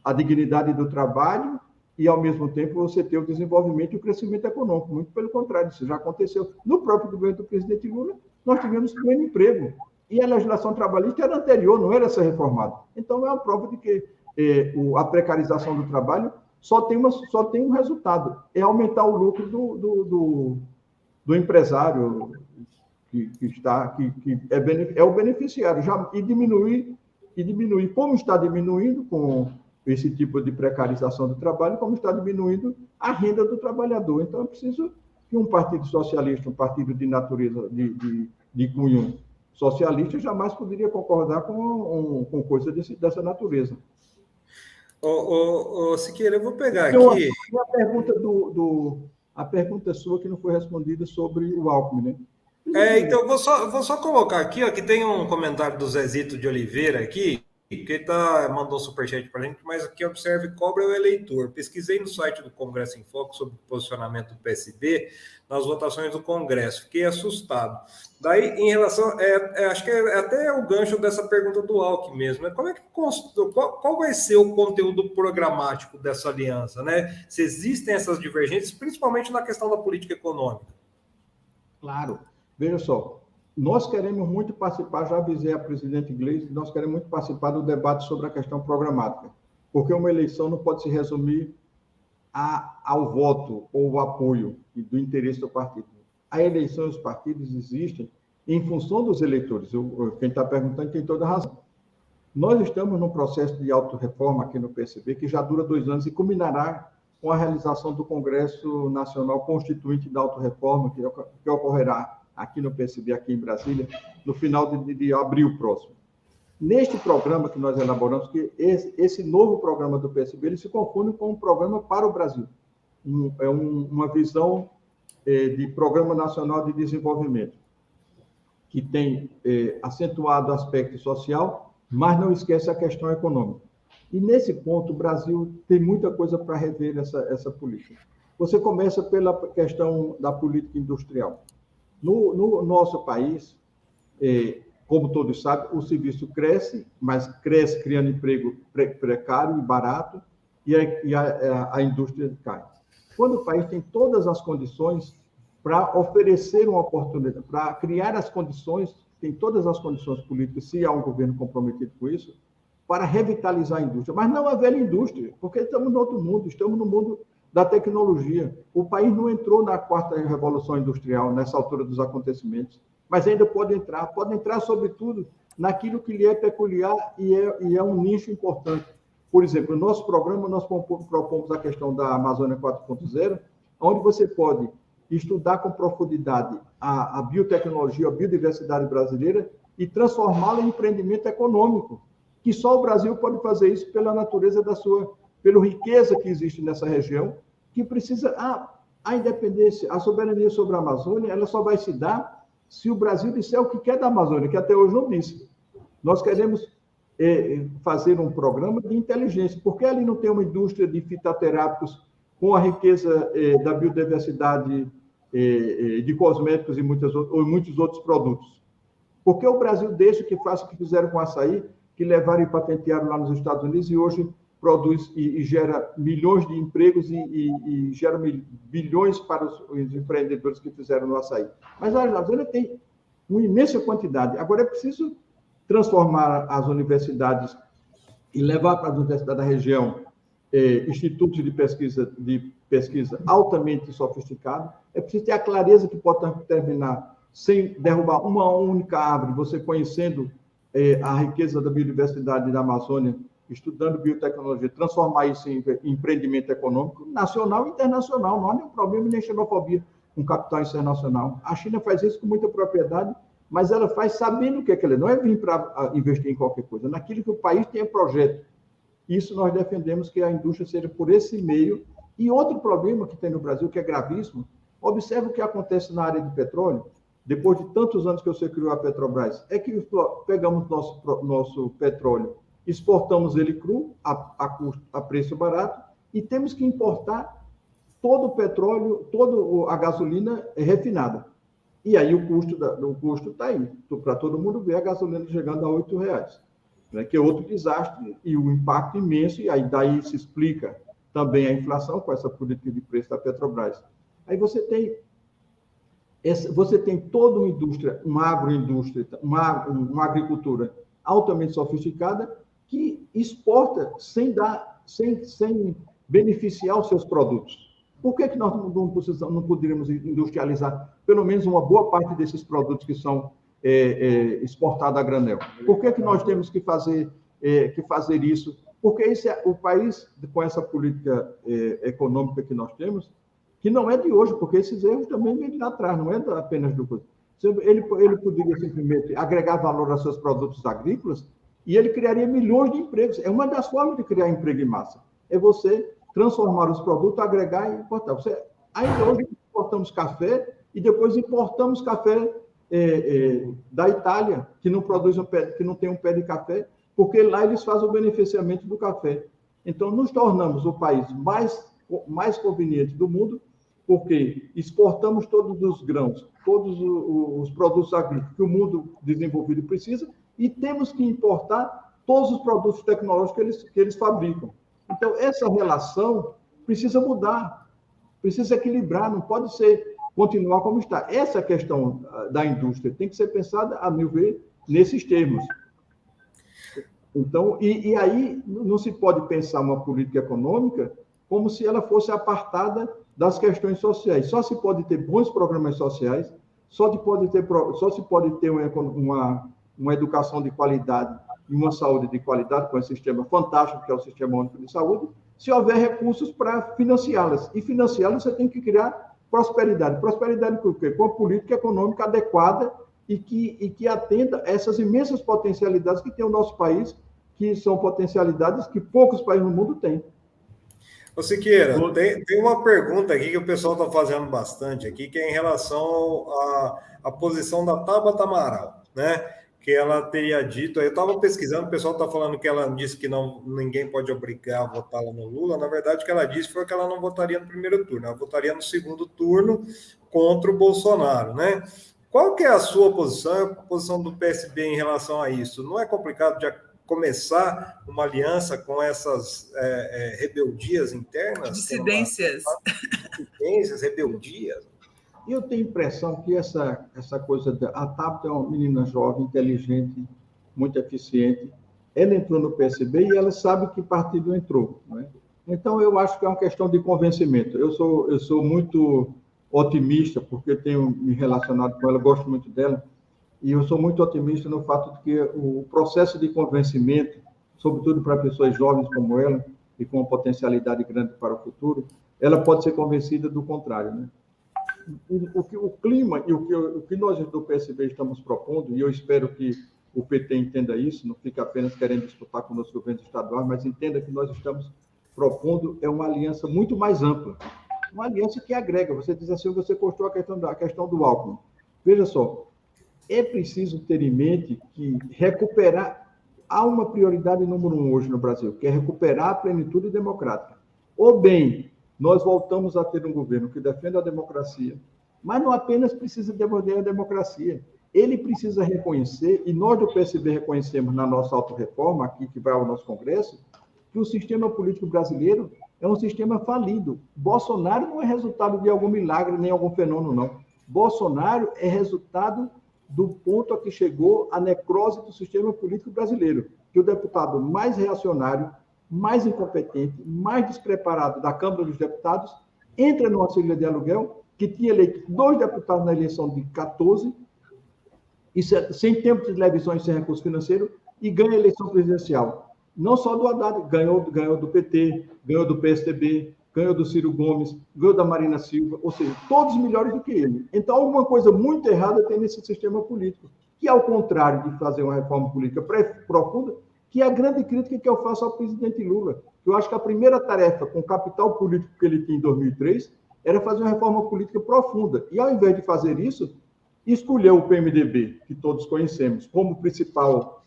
a dignidade do trabalho e, ao mesmo tempo, você ter o desenvolvimento e o crescimento econômico. Muito pelo contrário, isso já aconteceu. No próprio governo do presidente Lula, nós tivemos pleno emprego. E a legislação trabalhista era anterior, não era ser reformada. Então, é uma prova de que a precarização do trabalho só tem um resultado, é aumentar o lucro do empresário que é o beneficiário, e diminuir, como está diminuindo com esse tipo de precarização do trabalho, como está diminuindo a renda do trabalhador. Então, é preciso que um partido socialista, um partido de natureza, de cunho socialista, jamais poderia concordar com coisa dessa natureza. Siqueira, eu vou pegar aqui... A pergunta sua que não foi respondida sobre o Alckmin, né? Então, eu vou só colocar aqui, ó, que tem um comentário do Zezito de Oliveira aqui, que ele mandou um superchat para a gente, mas aqui observe, cobra o eleitor. Pesquisei no site do Congresso em Foco sobre o posicionamento do PSB nas votações do Congresso. Fiquei assustado. Daí, em relação... acho que é até o gancho dessa pergunta do Alckmin mesmo. Né? Qual vai ser o conteúdo programático dessa aliança? Né? Se existem essas divergências, principalmente na questão da política econômica. Claro. Veja só. Nós queremos muito participar, já avisei a presidente Gleisi, nós queremos muito participar do debate sobre a questão programática, porque uma eleição não pode se resumir ao voto ou ao apoio do interesse do partido. A eleição e os partidos existem em função dos eleitores. Quem está perguntando tem toda a razão. Nós estamos num processo de autorreforma aqui no PSB que já dura 2 anos e culminará com a realização do Congresso Nacional Constituinte da Autorreforma, que ocorrerá aqui no PSB, aqui em Brasília, no final de abril próximo. Neste programa que nós elaboramos, que esse novo programa do PSB, ele se confunde com um programa para o Brasil. É uma visão de Programa Nacional de Desenvolvimento, que tem acentuado o aspecto social, mas não esquece a questão econômica. E, nesse ponto, o Brasil tem muita coisa para rever essa política. Você começa pela questão da política industrial. No nosso país, como todos sabem, o serviço cresce, mas cresce criando emprego precário e barato, e a indústria cai. Quando o país tem todas as condições para oferecer uma oportunidade, para criar as condições, tem todas as condições políticas, se há um governo comprometido com isso, para revitalizar a indústria, mas não a velha indústria, porque estamos no outro mundo, estamos no mundo da tecnologia. O país não entrou na 4ª Revolução Industrial, nessa altura dos acontecimentos, mas ainda pode entrar, sobretudo, naquilo que lhe é peculiar e é um nicho importante. Por exemplo, no nosso programa, nós propomos a questão da Amazônia 4.0, onde você pode estudar com profundidade a biotecnologia, a biodiversidade brasileira e transformá-la em empreendimento econômico, que só o Brasil pode fazer isso pela natureza pela riqueza que existe nessa região, que precisa... A independência, a soberania sobre a Amazônia, ela só vai se dar se o Brasil disser o que quer da Amazônia, que até hoje não disse. Nós queremos fazer um programa de inteligência, porque ali não tem uma indústria de fitoterápicos com a riqueza da biodiversidade de cosméticos e muitos outros produtos. Porque o Brasil deixa que faça o que fizeram com o açaí, que levaram e patentearam lá nos Estados Unidos e hoje produz e gera milhões de empregos e gera bilhões para os empreendedores que fizeram no açaí. Mas a Argentina tem uma imensa quantidade. Agora é preciso transformar as universidades e levar para as universidades da região institutos de pesquisa altamente sofisticados. É preciso ter a clareza que pode terminar sem derrubar uma única árvore, você conhecendo a riqueza da biodiversidade da Amazônia, estudando biotecnologia, transformar isso em empreendimento econômico nacional e internacional. Não há nenhum problema nem xenofobia com capital internacional. A China faz isso com muita propriedade, mas ela faz sabendo o que é que ela não é vir para investir em qualquer coisa, naquilo que o país tem projeto. Isso nós defendemos que a indústria seja por esse meio. E outro problema que tem no Brasil, que é gravíssimo, observe o que acontece na área de petróleo, depois de tantos anos que você criou a Petrobras, é que pegamos nosso petróleo, exportamos ele cru, a preço barato, e temos que importar todo o petróleo, toda a gasolina refinada. E aí o custo está aí, para todo mundo ver a gasolina chegando a R$8, né, que é outro desastre, e o impacto imenso, e aí daí se explica também a inflação com essa política de preço da Petrobras. Aí você tem toda uma indústria, uma agroindústria, uma agricultura altamente sofisticada que exporta sem beneficiar os seus produtos. Por que nós não poderíamos industrializar pelo menos uma boa parte desses produtos que são exportados a granel? Por que nós temos que fazer isso? Porque o país, com essa política econômica que nós temos, que não é de hoje, porque esses erros também vêm de lá atrás, não é apenas do coisa. Ele poderia simplesmente agregar valor aos seus produtos agrícolas e ele criaria milhões de empregos. É uma das formas de criar emprego em massa. É você transformar os produtos, agregar e importar. Ainda hoje importamos café e depois importamos café da Itália, que não tem um pé de café, porque lá eles fazem o beneficiamento do café. Então, nos tornamos o país mais conveniente do mundo, porque exportamos todos os grãos, todos os produtos agrícolas que o mundo desenvolvido precisa, e temos que importar todos os produtos tecnológicos que eles fabricam. Então, essa relação precisa mudar, precisa equilibrar, não pode continuar como está. Essa questão da indústria tem que ser pensada, a meu ver, nesses termos. Então, e aí não se pode pensar uma política econômica como se ela fosse apartada das questões sociais. Só se pode ter bons programas sociais, só se pode ter uma educação de qualidade e uma saúde de qualidade, com esse sistema fantástico que é o Sistema Único de Saúde, se houver recursos para financiá-las. E financiá-las você tem que criar prosperidade. Prosperidade por quê? Com a política econômica adequada e que atenda a essas imensas potencialidades que tem o nosso país, que são potencialidades que poucos países no mundo têm. Ô Siqueira, tem uma pergunta aqui que o pessoal está fazendo bastante aqui, que é em relação à posição da Tabata Amaral, né? Que ela teria dito, eu estava pesquisando, o pessoal está falando que ela disse que ninguém pode obrigar a votar lá no Lula. Na verdade, o que ela disse foi que ela não votaria no primeiro turno, ela votaria no segundo turno contra o Bolsonaro, né? Qual que é a sua posição, a posição do PSB em relação a isso? Não é complicado de começar uma aliança com essas rebeldias internas? Dissidências. Dissidências, rebeldias. Eu tenho a impressão que essa coisa... A Tabata é uma menina jovem, inteligente, muito eficiente. Ela entrou no PSB e ela sabe que partido entrou, né? Então, eu acho que é uma questão de convencimento. Eu sou muito otimista, porque tenho me relacionado com ela, gosto muito dela, e eu sou muito otimista no fato de que o processo de convencimento, sobretudo para pessoas jovens como ela, e com uma potencialidade grande para o futuro, ela pode ser convencida do contrário, né? O clima e o que nós do PSB estamos propondo, e eu espero que o PT entenda isso, não fique apenas querendo disputar com o nosso governo estadual, mas entenda que nós estamos propondo uma aliança muito mais ampla, uma aliança que agrega. Você diz assim, você postou a questão do Alckmin. Veja só, é preciso ter em mente que recuperar há uma prioridade número 1 hoje no Brasil, que é recuperar a plenitude democrática. Ou bem, nós voltamos a ter um governo que defenda a democracia, mas não apenas precisa defender a democracia, ele precisa reconhecer, e nós do PSB reconhecemos na nossa autorreforma, aqui que vai ao nosso Congresso, que o sistema político brasileiro é um sistema falido. Bolsonaro não é resultado de algum milagre, nem algum fenômeno, não. Bolsonaro é resultado do ponto a que chegou a necrose do sistema político brasileiro, que o deputado mais reacionário, mais incompetente, mais despreparado da Câmara dos Deputados entra no auxílio de aluguel, que tinha eleito 2 deputados na eleição de 14, e sem tempo de televisões, sem recurso financeiro, e ganha a eleição presidencial. Não só do Haddad, ganhou do PT, ganhou do PSDB, ganhou do Ciro Gomes, ganhou da Marina Silva, ou seja, todos melhores do que ele. Então, alguma coisa muito errada tem nesse sistema político, que, ao contrário de fazer uma reforma política profunda, que é a grande crítica que eu faço ao presidente Lula. Eu acho que a primeira tarefa, com o capital político que ele tinha em 2003, era fazer uma reforma política profunda. E, ao invés de fazer isso, escolheu o PMDB, que todos conhecemos, como principal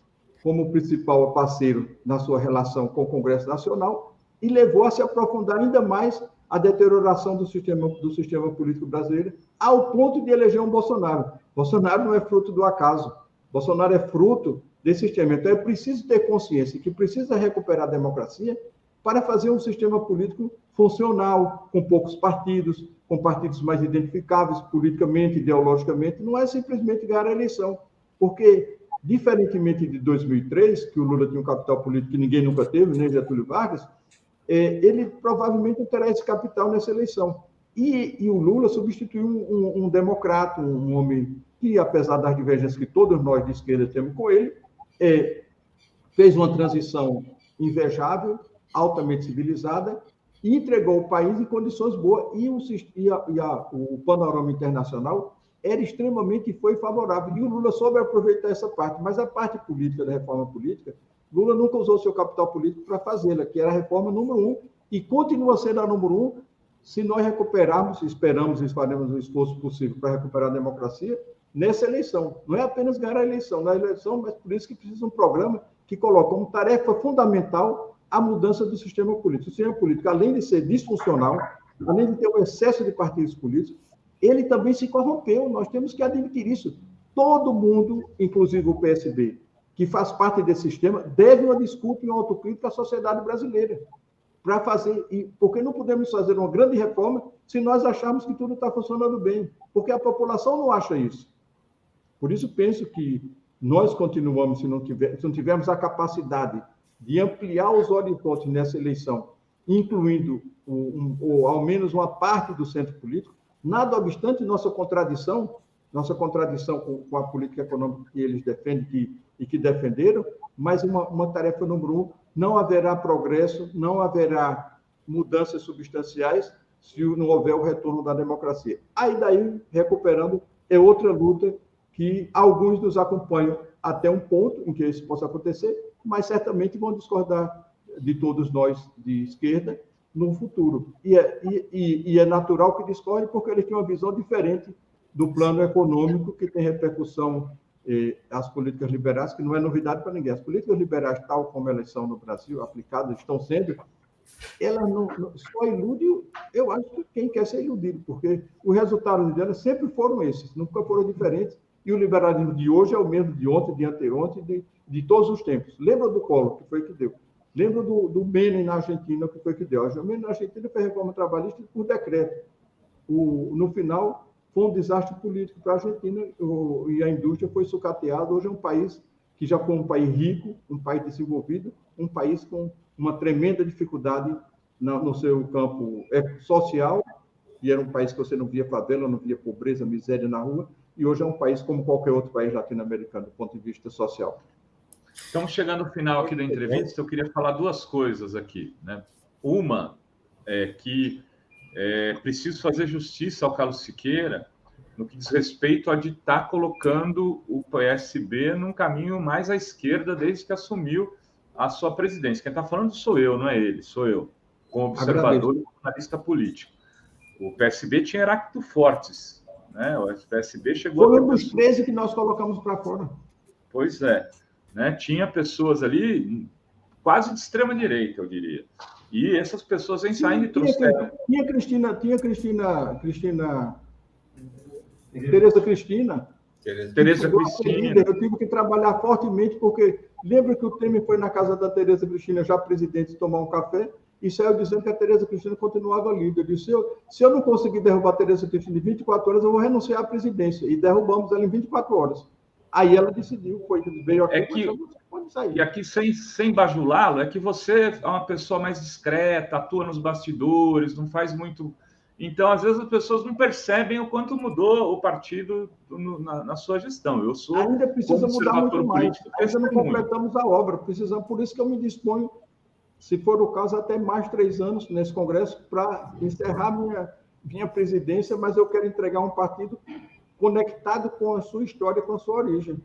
parceiro na sua relação com o Congresso Nacional, e levou a se aprofundar ainda mais a deterioração do sistema político brasileiro, ao ponto de eleger um Bolsonaro. Bolsonaro não é fruto do acaso. Bolsonaro é fruto desse sistema. Então, é preciso ter consciência que precisa recuperar a democracia para fazer um sistema político funcional, com poucos partidos, com partidos mais identificáveis politicamente, ideologicamente. Não é simplesmente ganhar a eleição, porque, diferentemente de 2003, que o Lula tinha um capital político que ninguém nunca teve, nem Getúlio Vargas, ele provavelmente não terá esse capital nessa eleição. E o Lula substituiu um democrata, um homem que, apesar das divergências que todos nós de esquerda temos com ele, fez uma transição invejável, altamente civilizada, e entregou o país em condições boas, e o panorama internacional era extremamente, foi favorável, e o Lula soube aproveitar essa parte, mas a parte política da reforma política, Lula nunca usou seu capital político para fazê-la, que era a reforma número 1, e continua sendo a número 1, se nós recuperarmos, esperamos e faremos o esforço possível para recuperar a democracia nessa eleição. Não é apenas ganhar a eleição, mas por isso que precisa um programa que coloca como tarefa fundamental a mudança do sistema político. O sistema político, além de ser disfuncional, além de ter um excesso de partidos políticos, ele também se corrompeu. Nós temos que admitir isso. Todo mundo, inclusive o PSB, que faz parte desse sistema, deve uma desculpa e uma autocrítica à sociedade brasileira. Porque não podemos fazer uma grande reforma se nós acharmos que tudo está funcionando bem, porque a população não acha isso. Por isso, penso que nós continuamos, se não tivermos a capacidade de ampliar os horizontes nessa eleição, incluindo ou ao menos uma parte do centro político, nada obstante nossa contradição com a política econômica que eles defendem e que defenderam, mas uma tarefa número 1, não haverá progresso, não haverá mudanças substanciais se não houver o retorno da democracia. Aí daí, recuperando, é outra luta que alguns nos acompanham até um ponto em que isso possa acontecer, mas certamente vão discordar de todos nós de esquerda no futuro. E é natural que discorde, porque eles têm uma visão diferente do plano econômico, que tem repercussão às políticas liberais, que não é novidade para ninguém. As políticas liberais, tal como elas são no Brasil, aplicadas, estão sendo, elas não só iludem, eu acho que quem quer ser iludido, porque os resultados delas sempre foram esses, nunca foram diferentes, e o liberalismo de hoje é o mesmo de ontem, de anteontem, de todos os tempos. Lembra do Collor, que foi que deu. Lembra do Menem na Argentina, que foi que deu. O Menem na Argentina fez reforma trabalhista por decreto. No final, foi um desastre político para a Argentina, e a indústria foi sucateada. Hoje é um país que já foi um país rico, um país desenvolvido, um país com uma tremenda dificuldade no seu campo social, e era um país que você não via favela, não via pobreza, miséria na rua, e hoje é um país como qualquer outro país latino-americano, do ponto de vista social. Estamos chegando ao final aqui da entrevista, eu queria falar duas coisas aqui, né? Uma é que preciso fazer justiça ao Carlos Siqueira no que diz respeito a de estar colocando o PSB num caminho mais à esquerda desde que assumiu a sua presidência. Quem está falando sou eu, não é ele, sou eu, como observador e analista político. O PSB tinha Heráclito Fortes, né? O PSB chegou... Foi um dos 13 que nós colocamos para fora. Pois é. né? Tinha pessoas ali quase de extrema-direita, eu diria. E essas pessoas vêm saindo e trouxeram. Tereza Cristina. Eu tive que trabalhar fortemente, porque lembra que o Temer foi na casa da Tereza Cristina, já presidente, tomar um café, e saiu dizendo que a Tereza Cristina continuava líder. Eu disse, se eu não conseguir derrubar a Tereza Cristina em 24 horas, eu vou renunciar à presidência. E derrubamos ela em 24 horas. Aí ela decidiu, veio aqui, pode sair. E aqui, sem bajulá-lo, é que você é uma pessoa mais discreta, atua nos bastidores, não faz muito... Então, às vezes, as pessoas não percebem o quanto mudou o partido na sua gestão. Eu sou ainda precisa mudar muito mais. Ainda não completamos a obra. Precisamos, por isso que eu me disponho, se for o caso, até mais 3 anos nesse Congresso para encerrar minha presidência, mas eu quero entregar um partido conectado com a sua história, com a sua origem.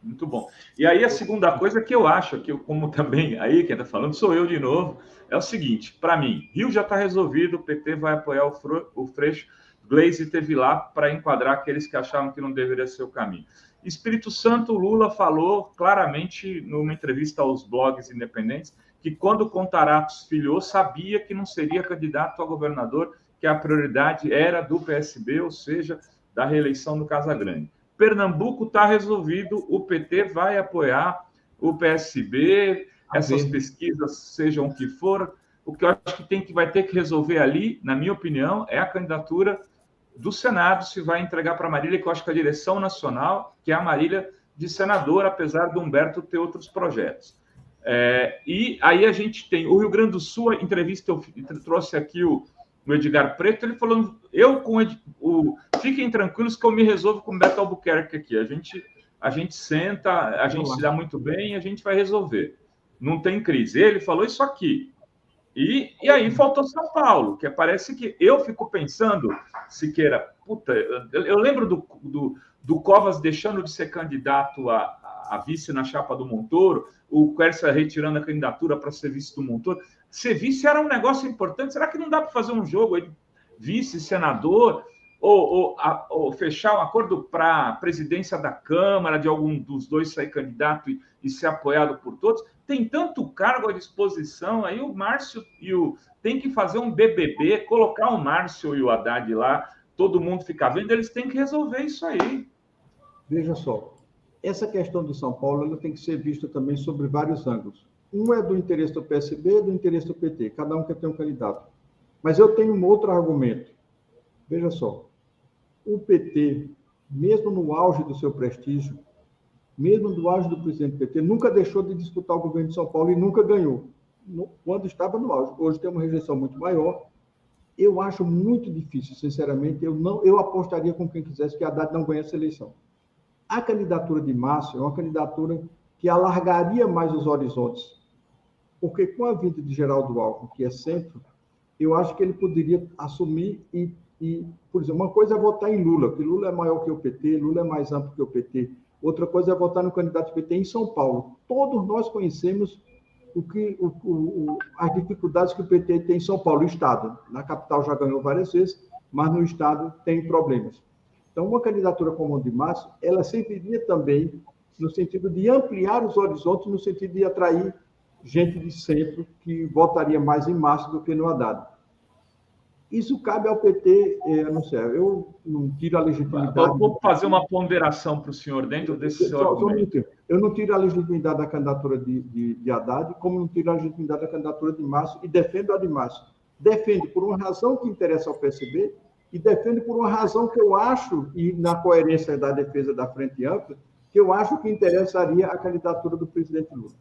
Muito bom. E aí a segunda coisa que eu acho, que eu, como também aí quem está falando sou eu de novo, é o seguinte, para mim, Rio já está resolvido, o PT vai apoiar o Freixo, Gleisi teve lá para enquadrar aqueles que achavam que não deveria ser o caminho. Espírito Santo, Lula falou claramente numa entrevista aos blogs independentes que quando o Contarato filhou, sabia que não seria candidato a governador, que a prioridade era do PSB, ou seja, da reeleição do Casagrande. Pernambuco está resolvido, o PT vai apoiar o PSB, essas pesquisas, sejam o que for. O que eu acho que vai ter que resolver ali, na minha opinião, é a candidatura do Senado, se vai entregar para a Marília, que eu acho que a direção nacional, que é a Marília de senador, apesar do Humberto ter outros projetos. E aí a gente tem o Rio Grande do Sul, a entrevista, eu trouxe aqui o Edgar Preto, ele falando, fiquem tranquilos que eu me resolvo com o Beto Albuquerque aqui, a gente senta, a gente se dá muito bem, a gente vai resolver, não tem crise. Ele falou isso aqui, e aí faltou São Paulo, que parece que eu fico pensando, Siqueira, puta, eu lembro do Covas deixando de ser candidato a vice na chapa do Montoro, o Quércia retirando a candidatura para ser vice do Montoro. Ser vice era um negócio importante. Será que não dá para fazer um jogo aí de vice, senador, ou fechar um acordo para a presidência da Câmara, de algum dos dois sair candidato e ser apoiado por todos? Tem tanto cargo à disposição, aí o Márcio tem que fazer um BBB, colocar o Márcio e o Haddad lá, todo mundo ficar vendo, eles têm que resolver isso aí. Veja só, essa questão de São Paulo ela tem que ser vista também sobre vários ângulos. Um é do interesse do PSB, do interesse do PT. Cada um quer ter um candidato. Mas eu tenho um outro argumento. Veja só. O PT, mesmo no auge do seu prestígio, mesmo no auge do presidente do PT, nunca deixou de disputar o governo de São Paulo e nunca ganhou. Quando estava no auge. Hoje tem uma rejeição muito maior. Eu acho muito difícil, sinceramente. Eu apostaria com quem quisesse que a Haddad não ganhe essa eleição. A candidatura de Márcio é uma candidatura que alargaria mais os horizontes. Porque com a vinda de Geraldo Alckmin, que é centro, eu acho que ele poderia assumir por exemplo, uma coisa é votar em Lula, porque Lula é maior que o PT, Lula é mais amplo que o PT. Outra coisa é votar no candidato PT em São Paulo. Todos nós conhecemos as dificuldades que o PT tem em São Paulo, o Estado. Na capital já ganhou várias vezes, mas no Estado tem problemas. Então, uma candidatura como a de Márcio, ela serviria também no sentido de ampliar os horizontes, no sentido de atrair gente de centro que votaria mais em Márcio do que no Haddad. Isso cabe ao PT anunciar. Eu não tiro a legitimidade... Vou fazer uma ponderação para o senhor dentro desse seu argumento. Eu não tiro a legitimidade da candidatura de Haddad, como não tiro a legitimidade da candidatura de Márcio, e defendo a de Márcio. Defendo por uma razão que interessa ao PSB, e defendo por uma razão que eu acho, e na coerência da defesa da Frente Ampla, que eu acho que interessaria a candidatura do presidente Lula.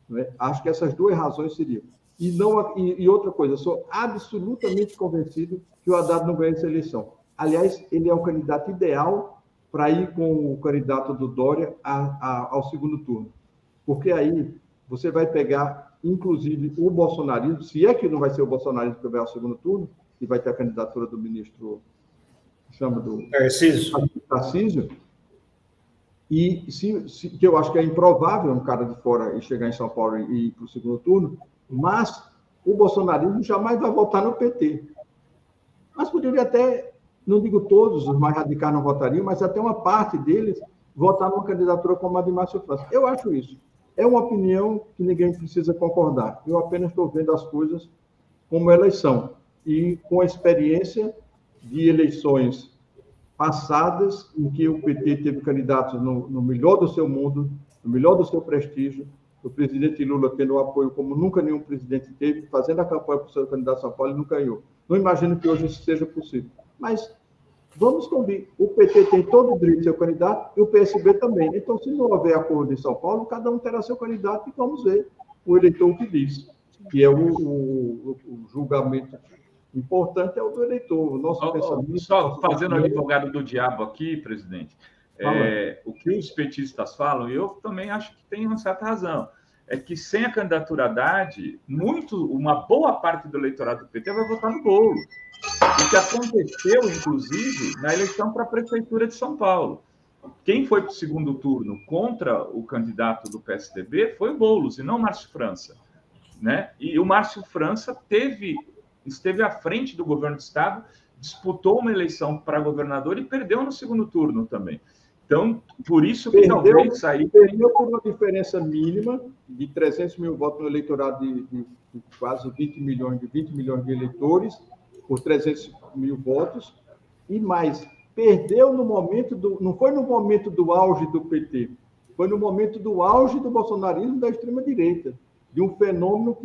Né? Acho que essas duas razões seriam. E outra coisa, sou absolutamente convencido que o Haddad não ganha essa eleição. Aliás, ele é o candidato ideal para ir com o candidato do Dória ao segundo turno. Porque aí você vai pegar, inclusive, o bolsonarismo, se é que não vai ser o bolsonarismo que vai ao segundo turno, e vai ter a candidatura do ministro, chama do... Tarcísio. E que eu acho que é improvável um cara de fora chegar em São Paulo e ir para o segundo turno, mas o bolsonarismo jamais vai votar no PT. Mas poderia até, não digo todos, os mais radicais não votariam, mas até uma parte deles votar numa candidatura como a de Márcio França. Eu acho isso. É uma opinião que ninguém precisa concordar. Eu apenas estou vendo as coisas como elas são. E com a experiência de eleições passadas, em que o PT teve candidatos no melhor do seu mundo, no melhor do seu prestígio, o presidente Lula tendo o apoio como nunca nenhum presidente teve, fazendo a campanha para o seu candidato a São Paulo e nunca ganhou. Não imagino que hoje isso seja possível. Mas vamos convir. O PT tem todo o direito de ser candidato e o PSB também. Então, se não houver acordo em São Paulo, cada um terá seu candidato e vamos ver o eleitor o que diz. Que é o julgamento importante é o do eleitor. O nosso pensamento... Só fazendo o advogado do diabo aqui, presidente, o que os petistas falam, e eu também acho que tem uma certa razão, é que sem a candidatura Haddad, uma boa parte do eleitorado do PT vai votar no Boulos. O que aconteceu, inclusive, na eleição para a Prefeitura de São Paulo. Quem foi para o segundo turno contra o candidato do PSDB foi o Boulos, e não o Márcio França. Né? E o Márcio França esteve à frente do governo do Estado, disputou uma eleição para governador e perdeu no segundo turno também. Então, por isso que talvez sair... Perdeu por uma diferença mínima de 300 mil votos no eleitorado de quase 20 milhões de eleitores, por 300 mil votos, e mais, perdeu no momento não foi no momento do auge do PT, foi no momento do auge do bolsonarismo da extrema-direita, de um fenômeno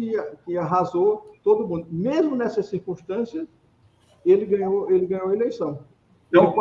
que arrasou todo mundo. Mesmo nessas circunstâncias, ele ganhou a eleição. Então,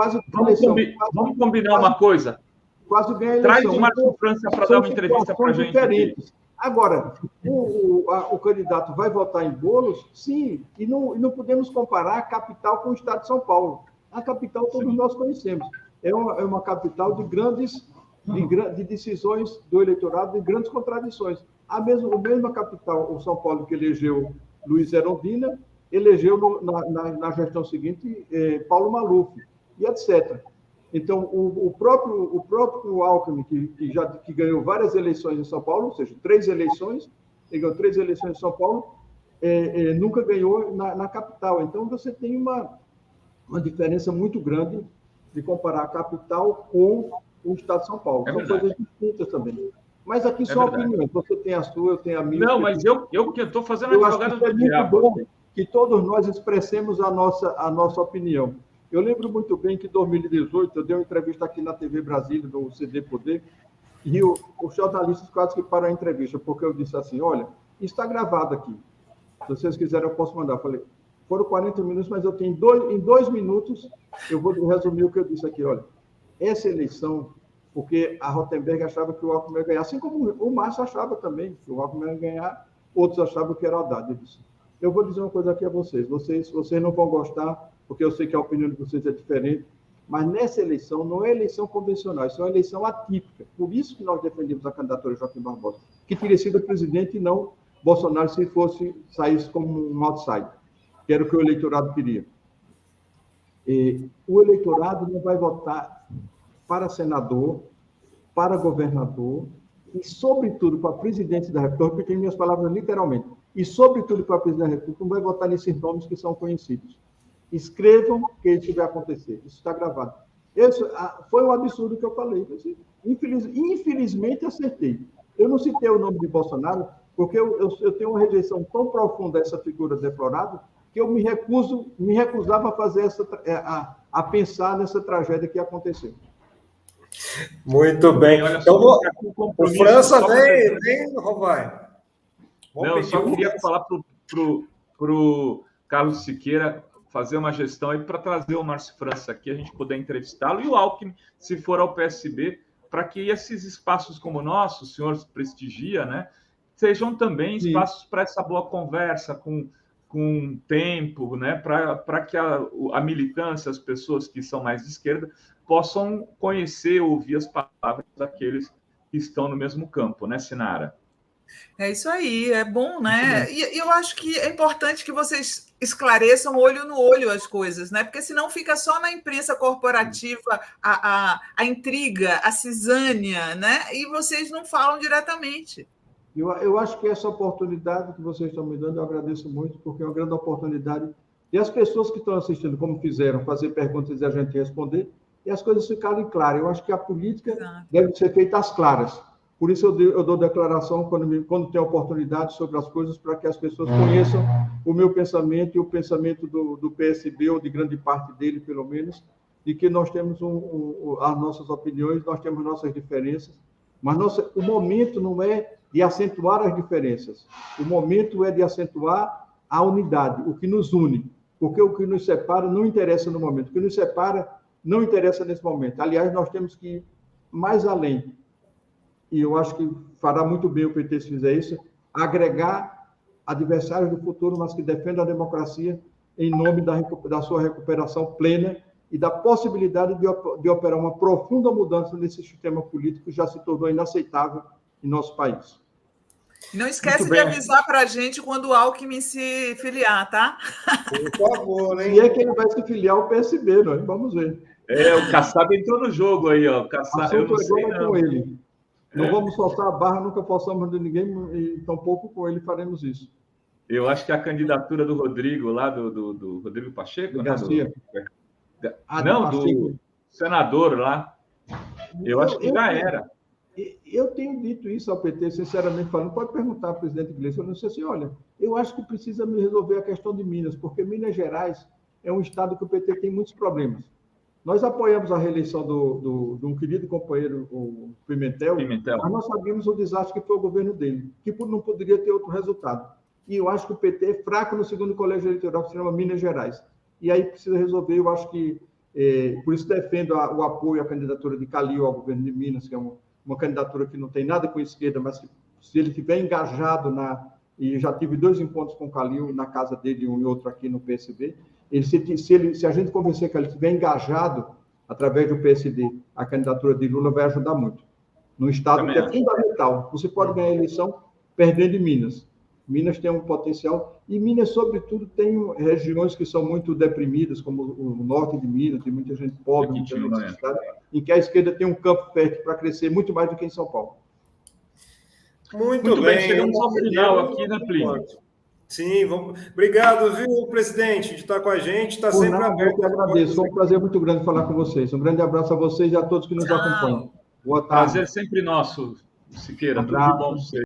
vamos combinar uma coisa. Quase ganha a eleição. Traz o Márcio França para dar uma entrevista para a gente. Diferentes. Agora, o candidato vai votar em Boulos? Sim, e não podemos comparar a capital com o estado de São Paulo. A capital todos nós conhecemos. É uma capital de decisões do eleitorado, de grandes contradições. A mesma capital, o São Paulo, que elegeu Luiz Erundina, elegeu na gestão seguinte Paulo Maluf, e etc. Então, o próprio Alckmin, que ganhou várias eleições em São Paulo, ou seja, 3 eleições, ele ganhou 3 eleições em São Paulo, nunca ganhou na capital. Então, você tem uma diferença muito grande de comparar a capital com o estado de São Paulo. São coisas distintas também. Mas aqui só opinião. Você tem a sua, eu tenho a minha. Não, mas eu estou fazendo advogado do diabo. Bom que todos nós expressemos a nossa opinião. Eu lembro muito bem que em 2018 eu dei uma entrevista aqui na TV Brasília, do CD Poder, e os jornalistas quase que pararam a entrevista, porque eu disse assim, olha, está gravado aqui. Se vocês quiserem, eu posso mandar. Eu falei, foram 40 minutos, mas eu tenho em 2 minutos, eu vou resumir o que eu disse aqui. Olha, essa eleição, porque a Rotenberg achava que o Alckmin ia ganhar, assim como o Márcio achava também que o Alckmin ia ganhar, outros achavam que era o Haddad. Eu disse, eu vou dizer uma coisa aqui a vocês não vão gostar, porque eu sei que a opinião de vocês é diferente, mas nessa eleição não é eleição convencional, isso é uma eleição atípica. Por isso que nós defendemos a candidatura de Joaquim Barbosa, que teria sido presidente e não Bolsonaro se saísse como um outsider, que era o que o eleitorado queria. O eleitorado não vai votar para senador, para governador e, sobretudo, para presidente da República, porque tem minhas palavras literalmente, e, sobretudo, para presidente da República, não vai votar nesses nomes que são conhecidos. Escrevam que isso vai acontecer. Isso está gravado. Foi um absurdo que eu falei. Infelizmente, acertei. Eu não citei o nome de Bolsonaro, porque eu tenho uma rejeição tão profunda a essa figura deplorável que eu me recusava a fazer a pensar nessa tragédia que aconteceu. Muito bem. Então, o França vem, Rovain. Não, eu só queria falar para o Carlos Siqueira fazer uma gestão aí para trazer o Márcio França aqui, a gente poder entrevistá-lo, e o Alckmin, se for ao PSB, para que esses espaços como o nosso, o senhor prestigia, né, sejam também espaços para essa boa conversa, com tempo, né, para que a militância, as pessoas que são mais de esquerda, possam conhecer, ouvir as palavras daqueles que estão no mesmo campo, né, Sinara? É isso aí, é bom, né? E eu acho que é importante que vocês esclareçam olho no olho as coisas, né? Porque senão fica só na imprensa corporativa a intriga, a cisânia, né? E vocês não falam diretamente. Eu acho que essa oportunidade que vocês estão me dando, eu agradeço muito, porque é uma grande oportunidade. E as pessoas que estão assistindo, como fizeram, fazer perguntas e a gente responder, e as coisas ficarem claras. Eu acho que a política deve ser feita às claras. Por isso eu dou declaração quando tem oportunidade sobre as coisas, para que as pessoas conheçam o meu pensamento e o pensamento do PSB, ou de grande parte dele, pelo menos, de que nós temos as nossas opiniões, nós temos nossas diferenças, mas o momento não é de acentuar as diferenças, o momento é de acentuar a unidade, o que nos une, porque o que nos separa não interessa no momento, o que nos separa não interessa nesse momento. Aliás, nós temos que ir mais além, e eu acho que fará muito bem o PT se fizer isso, agregar adversários do futuro, mas que defendam a democracia em nome da sua recuperação plena e da possibilidade de operar uma profunda mudança nesse sistema político que já se tornou inaceitável em nosso país. Não esquece de avisar para a gente quando o Alckmin se filiar, tá? Por favor, hein? E é que ele vai se filiar ao PSB, nós vamos ver. O Kassab entrou no jogo aí, ó. Kassab, eu não sei, não. Com ele. Não vamos soltar a barra, nunca forçamos de ninguém, e tampouco com ele faremos isso. Eu acho que a candidatura do Rodrigo, lá do Rodrigo Pacheco, Garcia. Do senador lá, eu acho que já era. Eu tenho dito isso ao PT, sinceramente falando, pode perguntar ao presidente Iglesias, eu não sei assim, olha, eu acho que precisa me resolver a questão de Minas, porque Minas Gerais é um estado que o PT tem muitos problemas. Nós apoiamos a reeleição de um querido companheiro, o Pimentel, mas nós sabíamos o desastre que foi o governo dele, que não poderia ter outro resultado. E eu acho que o PT é fraco no segundo colégio eleitoral, que se chama Minas Gerais. E aí precisa resolver, eu acho que, por isso defendo o apoio à candidatura de Calil ao governo de Minas, que é uma candidatura que não tem nada com a esquerda, mas que, se ele estiver engajado e já tive 2 encontros com o Calil na casa dele, um e outro aqui no PSB, se a gente convencer que ele estiver engajado através do PSD, a candidatura de Lula vai ajudar muito. No estado que é fundamental. Você pode ganhar a eleição perdendo em Minas. Minas tem um potencial, e Minas, sobretudo, tem regiões que são muito deprimidas, como o norte de Minas, tem muita gente pobre, muita gente necessitada, em que a esquerda tem um campo fértil para crescer muito mais do que em São Paulo. Muito bem. Chegamos ao final aqui, né, Plínio? Sim, vamos. Obrigado, viu, presidente, de estar com a gente. Está sempre aberto. Eu que agradeço. Foi um prazer muito grande falar com vocês. Um grande abraço a vocês e a todos que nos acompanham. Boa tarde. Prazer sempre nosso, Siqueira. Tudo de bom para você.